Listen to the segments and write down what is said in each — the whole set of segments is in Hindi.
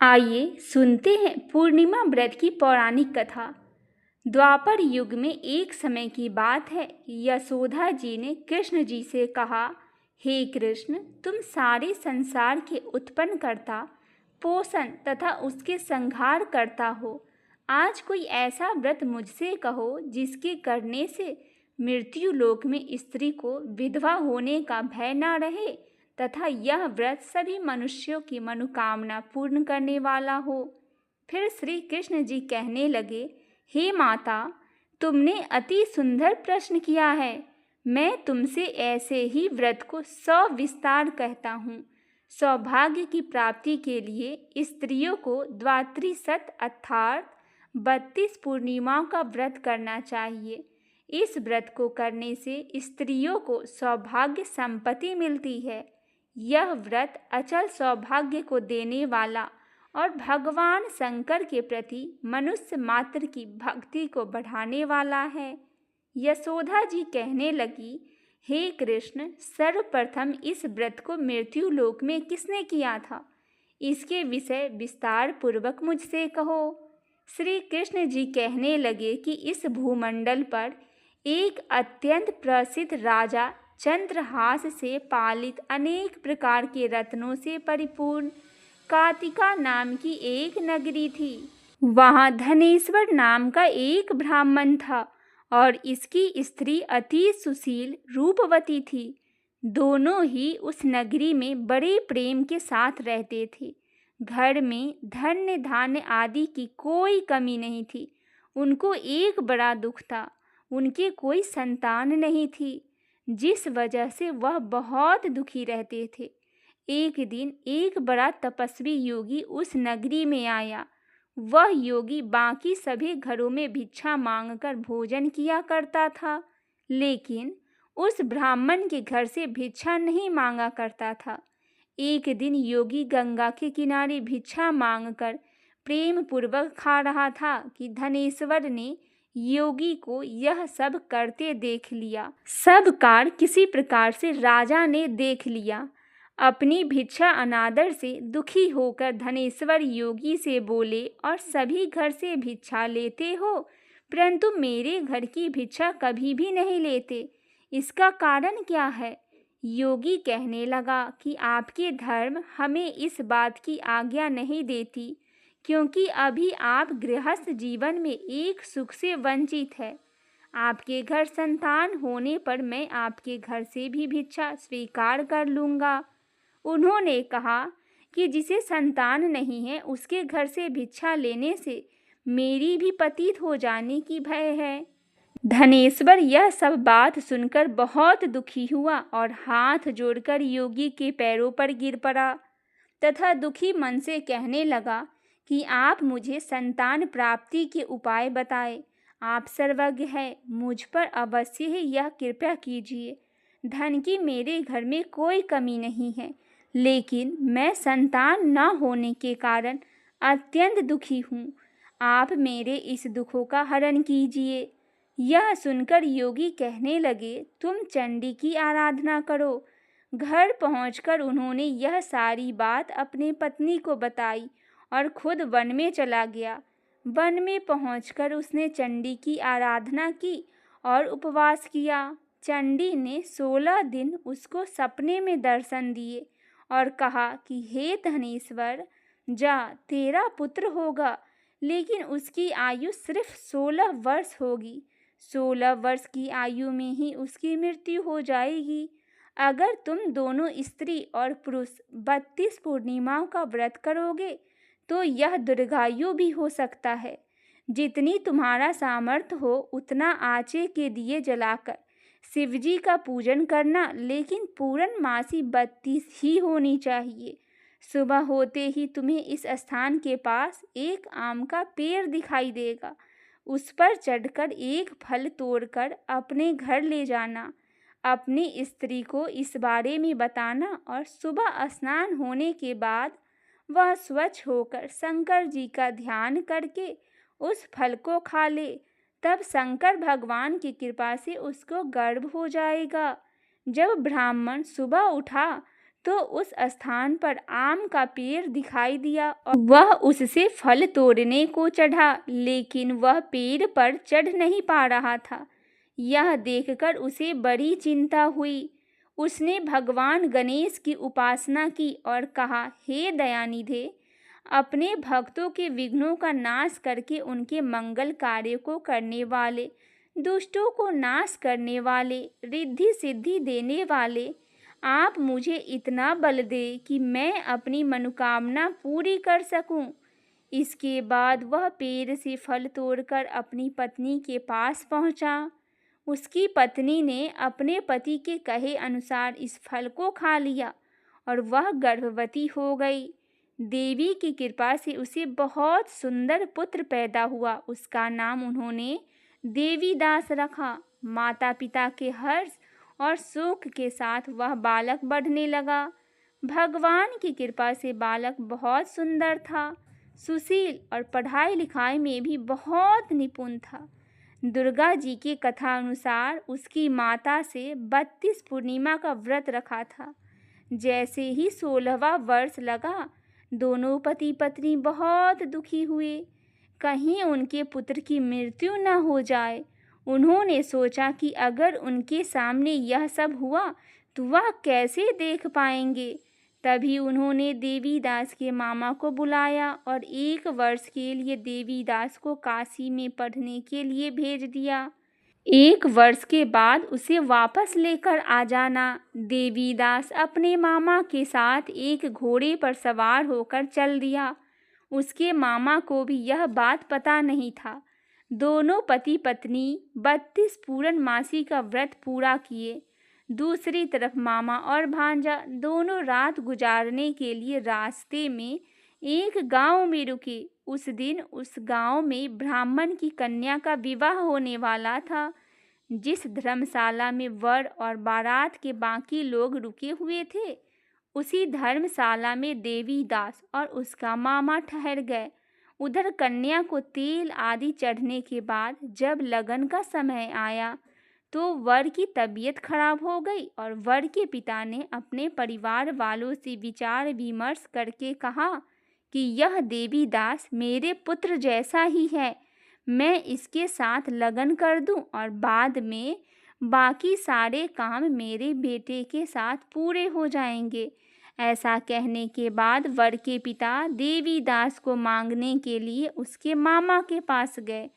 आइए सुनते हैं पूर्णिमा व्रत की पौराणिक कथा। द्वापर युग में एक समय की बात है। यशोदा जी ने कृष्ण जी से कहा, हे कृष्ण, तुम सारे संसार के उत्पन्न करता, पोषण तथा उसके संहार करता हो। आज कोई ऐसा व्रत मुझसे कहो जिसके करने से मृत्यु लोक में स्त्री को विधवा होने का भय न रहे तथा यह व्रत सभी मनुष्यों की मनोकामना पूर्ण करने वाला हो। फिर श्री कृष्ण जी कहने लगे, हे माता, तुमने अति सुंदर प्रश्न किया है। मैं तुमसे ऐसे ही व्रत को सविस्तार कहता हूँ। सौभाग्य की प्राप्ति के लिए स्त्रियों को द्वात्रिशत अर्थात 32 पूर्णिमाओं का व्रत करना चाहिए। इस व्रत को करने से स्त्रियों को सौभाग्य संपत्ति मिलती है। यह व्रत अचल सौभाग्य को देने वाला और भगवान शंकर के प्रति मनुष्य मात्र की भक्ति को बढ़ाने वाला है। यशोदा जी कहने लगी, हे कृष्ण, सर्वप्रथम इस व्रत को मृत्यु लोक में किसने किया था? इसके विषय विस्तार पूर्वक मुझसे कहो। श्री कृष्ण जी कहने लगे कि इस भूमंडल पर एक अत्यंत प्रसिद्ध राजा चंद्रहास से पालित अनेक प्रकार के रत्नों से परिपूर्ण कातिका नाम की एक नगरी थी। वहाँ धनेश्वर नाम का एक ब्राह्मण था और इसकी स्त्री अति सुशील रूपवती थी। दोनों ही उस नगरी में बड़े प्रेम के साथ रहते थे। घर में धन्य धान्य आदि की कोई कमी नहीं थी। उनको एक बड़ा दुख था, उनके कोई संतान नहीं थी, जिस वजह से वह बहुत दुखी रहते थे। एक दिन एक बड़ा तपस्वी योगी उस नगरी में आया। वह योगी बाकी सभी घरों में भिक्षा मांगकर भोजन किया करता था, लेकिन उस ब्राह्मण के घर से भिक्षा नहीं मांगा करता था। एक दिन योगी गंगा के किनारे भिक्षा मांगकर प्रेम पूर्वक खा रहा था कि धनेश्वर ने योगी को यह सब करते देख लिया। सब कार्य किसी प्रकार से राजा ने देख लिया। अपनी भिक्षा अनादर से दुखी होकर धनेश्वर योगी से बोले, और सभी घर से भिक्षा लेते हो, परंतु मेरे घर की भिक्षा कभी भी नहीं लेते, इसका कारण क्या है? योगी कहने लगा कि आपके धर्म हमें इस बात की आज्ञा नहीं देती, क्योंकि अभी आप गृहस्थ जीवन में एक सुख से वंचित है। आपके घर संतान होने पर मैं आपके घर से भी भिक्षा स्वीकार कर लूँगा। उन्होंने कहा कि जिसे संतान नहीं है उसके घर से भिक्षा लेने से मेरी भी पतित हो जाने की भय है। धनेश्वर यह सब बात सुनकर बहुत दुखी हुआ और हाथ जोड़कर योगी के पैरों पर गिर पड़ा तथा दुखी मन से कहने लगा कि आप मुझे संतान प्राप्ति के उपाय बताएं। आप सर्वज्ञ हैं, मुझ पर अवश्य ही यह कृपा कीजिए। धन की मेरे घर में कोई कमी नहीं है, लेकिन मैं संतान न होने के कारण अत्यंत दुखी हूँ। आप मेरे इस दुखों का हरण कीजिए। यह सुनकर योगी कहने लगे, तुम चंडी की आराधना करो। घर पहुंचकर उन्होंने यह सारी बात अपनी पत्नी को बताई और खुद वन में चला गया। वन में पहुंचकर उसने चंडी की आराधना की और उपवास किया। चंडी ने 16 दिन उसको सपने में दर्शन दिए और कहा कि हे धनेश्वर, जा, तेरा पुत्र होगा, लेकिन उसकी आयु सिर्फ 16 वर्ष होगी। 16 वर्ष की आयु में ही उसकी मृत्यु हो जाएगी। अगर तुम दोनों स्त्री और पुरुष 32 पूर्णिमाओं का व्रत करोगे तो यह दीर्घायु भी हो सकता है। जितनी तुम्हारा सामर्थ्य हो उतना आचे के दिए जलाकर शिवजी का पूजन करना, लेकिन पूर्णमासी 32 ही होनी चाहिए। सुबह होते ही तुम्हें इस स्थान के पास एक आम का पेड़ दिखाई देगा। उस पर चढ़कर एक फल तोड़कर अपने घर ले जाना। अपनी स्त्री को इस बारे में बताना और सुबह स्नान होने के बाद वह स्वच्छ होकर शंकर जी का ध्यान करके उस फल को खा ले। तब शंकर भगवान की कृपा से उसको गर्भ हो जाएगा। जब ब्राह्मण सुबह उठा तो उस स्थान पर आम का पेड़ दिखाई दिया और वह उससे फल तोड़ने को चढ़ा, लेकिन वह पेड़ पर चढ़ नहीं पा रहा था। यह देखकर उसे बड़ी चिंता हुई। उसने भगवान गणेश की उपासना की और कहा, हे दयानिधे, अपने भक्तों के विघ्नों का नाश करके उनके मंगल कार्य को करने वाले, दुष्टों को नाश करने वाले, रिद्धि सिद्धि देने वाले, आप मुझे इतना बल दे कि मैं अपनी मनोकामना पूरी कर सकूं। इसके बाद वह पेड़ से फल तोड़कर अपनी पत्नी के पास पहुंचा। उसकी पत्नी ने अपने पति के कहे अनुसार इस फल को खा लिया और वह गर्भवती हो गई। देवी की कृपा से उसे बहुत सुंदर पुत्र पैदा हुआ। उसका नाम उन्होंने देवीदास रखा। माता पिता के हर्ष और सुख के साथ वह बालक बढ़ने लगा। भगवान की कृपा से बालक बहुत सुंदर था, सुशील और पढ़ाई लिखाई में भी बहुत निपुण था। दुर्गा जी की कथा अनुसार उसकी माता से 32 पूर्णिमा का व्रत रखा था। जैसे ही 16वां वर्ष लगा, दोनों पति पत्नी बहुत दुखी हुए, कहीं उनके पुत्र की मृत्यु न हो जाए। उन्होंने सोचा कि अगर उनके सामने यह सब हुआ तो वह कैसे देख पाएंगे। तभी उन्होंने देवीदास के मामा को बुलाया और 1 वर्ष के लिए देवीदास को काशी में पढ़ने के लिए भेज दिया। 1 वर्ष के बाद उसे वापस लेकर आ जाना। देवीदास अपने मामा के साथ एक घोड़े पर सवार होकर चल दिया। उसके मामा को भी यह बात पता नहीं था। दोनों पति पत्नी 32 पूर्णमासी का व्रत पूरा किए। दूसरी तरफ मामा और भांजा दोनों रात गुजारने के लिए रास्ते में एक गांव में रुके। उस दिन उस गांव में ब्राह्मण की कन्या का विवाह होने वाला था। जिस धर्मशाला में वर और बारात के बाकी लोग रुके हुए थे, उसी धर्मशाला में देवीदास और उसका मामा ठहर गए। उधर कन्या को तेल आदि चढ़ने के बाद जब लगन का समय आया तो वर की तबीयत खराब हो गई और वर के पिता ने अपने परिवार वालों से विचार विमर्श करके कहा कि यह देवीदास मेरे पुत्र जैसा ही है, मैं इसके साथ लगन कर दूं और बाद में बाकी सारे काम मेरे बेटे के साथ पूरे हो जाएंगे। ऐसा कहने के बाद वर के पिता देवीदास को मांगने के लिए उसके मामा के पास गए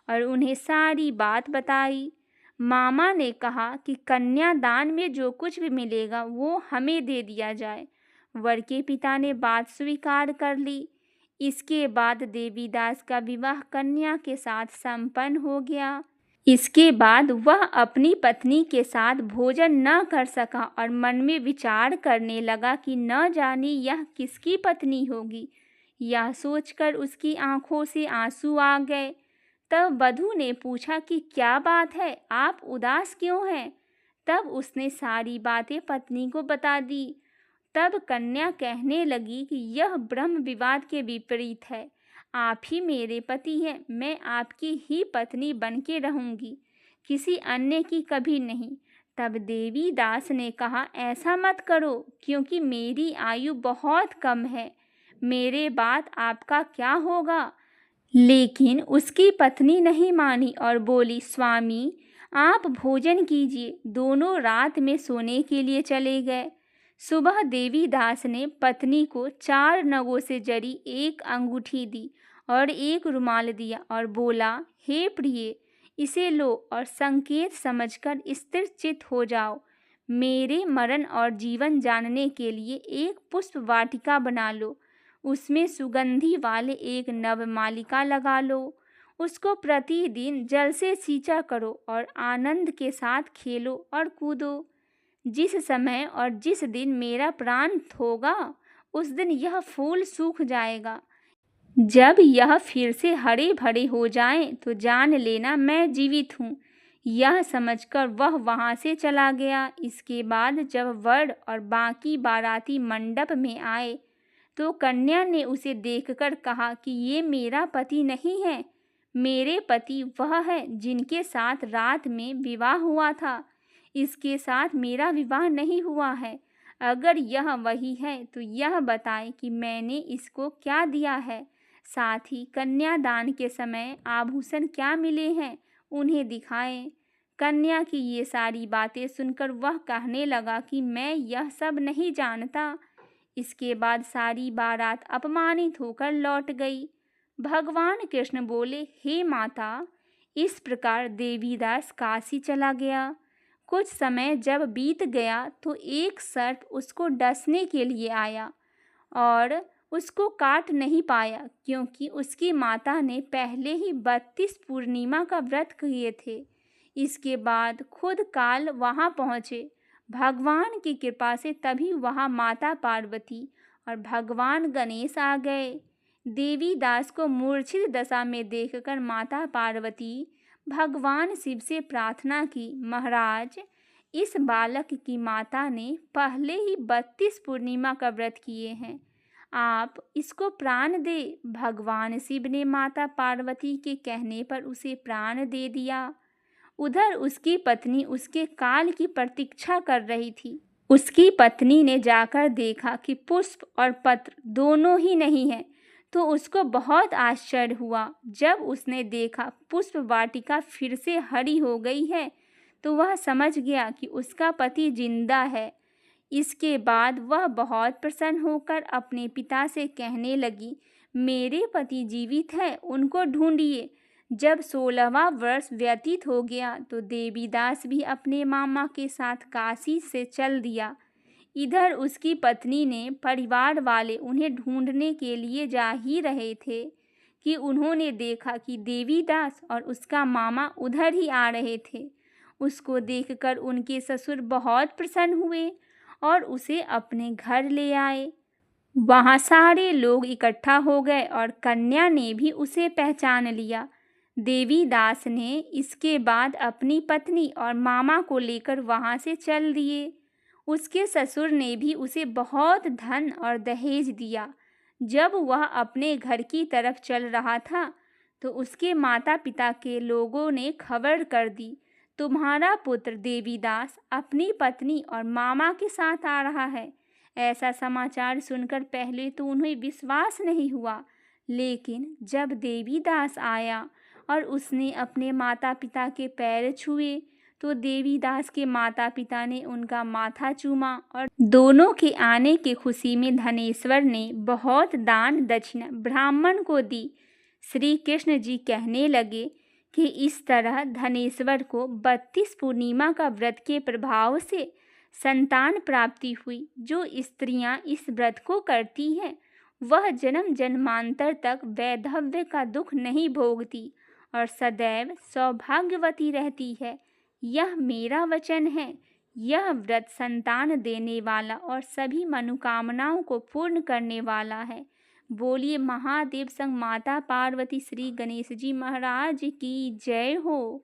और उन्हें सारी बात बताई। मामा ने कहा कि कन्यादान में जो कुछ भी मिलेगा वो हमें दे दिया जाए। वर के पिता ने बात स्वीकार कर ली। इसके बाद देवीदास का विवाह कन्या के साथ संपन्न हो गया। इसके बाद वह अपनी पत्नी के साथ भोजन न कर सका और मन में विचार करने लगा कि न जाने यह किसकी पत्नी होगी। यह सोचकर उसकी आंखों से आंसू आ गए। तब वधू ने पूछा कि क्या बात है, आप उदास क्यों हैं? तब उसने सारी बातें पत्नी को बता दी। तब कन्या कहने लगी कि यह ब्रह्म विवाद के विपरीत है। आप ही मेरे पति हैं, मैं आपकी ही पत्नी बन के रहूंगी, किसी अन्य की कभी नहीं। तब देवीदास ने कहा, ऐसा मत करो, क्योंकि मेरी आयु बहुत कम है, मेरे बाद आपका क्या होगा। लेकिन उसकी पत्नी नहीं मानी और बोली, स्वामी आप भोजन कीजिए। दोनों रात में सोने के लिए चले गए। सुबह देवीदास ने पत्नी को 4 नगों से जड़ी एक अंगूठी दी और एक रुमाल दिया और बोला, हे प्रिय, इसे लो और संकेत समझकर स्थिर चित्त हो जाओ। मेरे मरण और जीवन जानने के लिए एक पुष्प वाटिका बना लो। उसमें सुगंधी वाले एक नवमालिका लगा लो। उसको प्रतिदिन जल से सींचा करो और आनंद के साथ खेलो और कूदो। जिस समय और जिस दिन मेरा प्राण होगा उस दिन यह फूल सूख जाएगा। जब यह फिर से हरे भरे हो जाएं तो जान लेना मैं जीवित हूँ। यह समझकर वह वहाँ से चला गया। इसके बाद जब वर और बाकी बाराती मंडप में आए तो कन्या ने उसे देखकर कहा कि ये मेरा पति नहीं है, मेरे पति वह है जिनके साथ रात में विवाह हुआ था। इसके साथ मेरा विवाह नहीं हुआ है। अगर यह वही है तो यह बताए कि मैंने इसको क्या दिया है। साथ ही कन्यादान के समय आभूषण क्या मिले हैं उन्हें दिखाएं। कन्या की ये सारी बातें सुनकर वह कहने लगा कि मैं यह सब नहीं जानता। इसके बाद सारी बारात अपमानित होकर लौट गई। भगवान कृष्ण बोले, हे माता, इस प्रकार देवीदास काशी चला गया। कुछ समय जब बीत गया तो एक सर्प उसको डसने के लिए आया और उसको काट नहीं पाया, क्योंकि उसकी माता ने पहले ही 32 पूर्णिमा का व्रत किए थे। इसके बाद खुद काल वहां पहुंचे। भगवान की कृपा से तभी वहां माता पार्वती और भगवान गणेश आ गए। देवीदास को मूर्छित दशा में देखकर माता पार्वती भगवान शिव से प्रार्थना की, महाराज, इस बालक की माता ने पहले ही 32 पूर्णिमा का व्रत किए हैं, आप इसको प्राण दे। भगवान शिव ने माता पार्वती के कहने पर उसे प्राण दे दिया। उधर उसकी पत्नी उसके काल की प्रतीक्षा कर रही थी। उसकी पत्नी ने जाकर देखा कि पुष्प और पत्र दोनों ही नहीं है, तो उसको बहुत आश्चर्य हुआ। जब उसने देखा पुष्प वाटिका फिर से हरी हो गई है, तो वह समझ गया कि उसका पति जिंदा है। इसके बाद वह बहुत प्रसन्न होकर अपने पिता से कहने लगी, मेरे पति जीवित है, उनको ढूंढिए। जब 16वां वर्ष व्यतीत हो गया तो देवीदास भी अपने मामा के साथ काशी से चल दिया। इधर उसकी पत्नी ने परिवार वाले उन्हें ढूंढने के लिए जा ही रहे थे कि उन्होंने देखा कि देवीदास और उसका मामा उधर ही आ रहे थे। उसको देखकर उनके ससुर बहुत प्रसन्न हुए और उसे अपने घर ले आए। वहाँ सारे लोग इकट्ठा हो गए और कन्या ने भी उसे पहचान लिया। देवीदास ने इसके बाद अपनी पत्नी और मामा को लेकर वहाँ से चल दिए। उसके ससुर ने भी उसे बहुत धन और दहेज दिया। जब वह अपने घर की तरफ चल रहा था तो उसके माता पिता के लोगों ने खबर कर दी, तुम्हारा पुत्र देवीदास अपनी पत्नी और मामा के साथ आ रहा है। ऐसा समाचार सुनकर पहले तो उन्हें विश्वास नहीं हुआ, लेकिन जब देवीदास आया और उसने अपने माता पिता के पैर छुए तो देवीदास के माता पिता ने उनका माथा चूमा और दोनों के आने की खुशी में धनेश्वर ने बहुत दान दक्षिणा ब्राह्मण को दी। श्री कृष्ण जी कहने लगे कि इस तरह धनेश्वर को 32 पूर्णिमा का व्रत के प्रभाव से संतान प्राप्ति हुई। जो स्त्रियां इस व्रत को करती हैं वह जन्म जन्मांतर तक वैधव्य का दुख नहीं भोगती और सदैव सौभाग्यवती रहती है। यह मेरा वचन है। यह व्रत संतान देने वाला और सभी मनोकामनाओं को पूर्ण करने वाला है। बोलिए महादेव संग माता पार्वती श्री गणेश जी महाराज की जय हो।